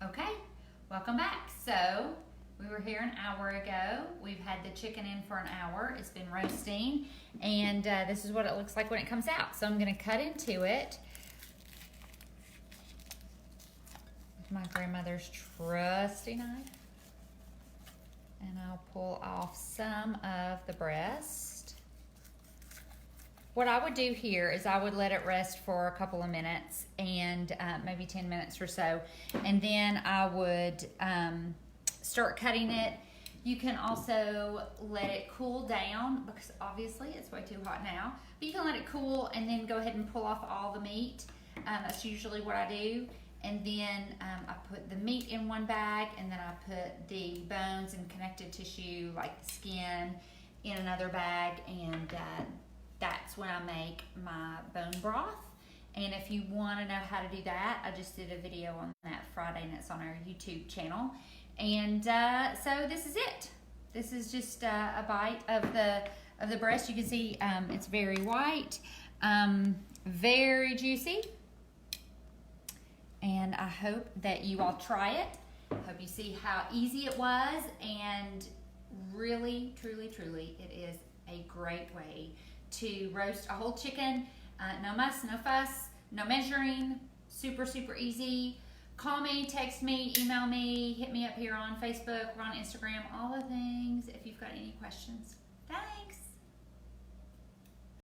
Okay, welcome back. So we were here an hour ago. We've had the chicken in for an hour. It's been roasting, and this is what it looks like when it comes out. So I'm going to cut into it with my grandmother's trusty knife, and I'll pull off some of the breast. What I would do here is I would let it rest for a couple of minutes, and maybe 10 minutes or so, and then I would start cutting it. You can also let it cool down, because obviously it's way too hot now, but you can let it cool and then go ahead and pull off all the meat. That's usually what I do. And then I put the meat in one bag, and then I put the bones and connective tissue like the skin in another bag, and that's when I make my bone broth. And if you want to know how to do that, I just did a video on that Friday, and it's on our YouTube channel. And so this is it. This is just a bite of the breast. You can see it's very white, very juicy. And I hope that you all try it. I hope you see how easy it was, and really, truly, truly, it is a great way to roast a whole chicken. No muss, no fuss, no measuring, super, super easy. Call me, text me, email me, hit me up here on Facebook, or on Instagram, all the things if you've got any questions.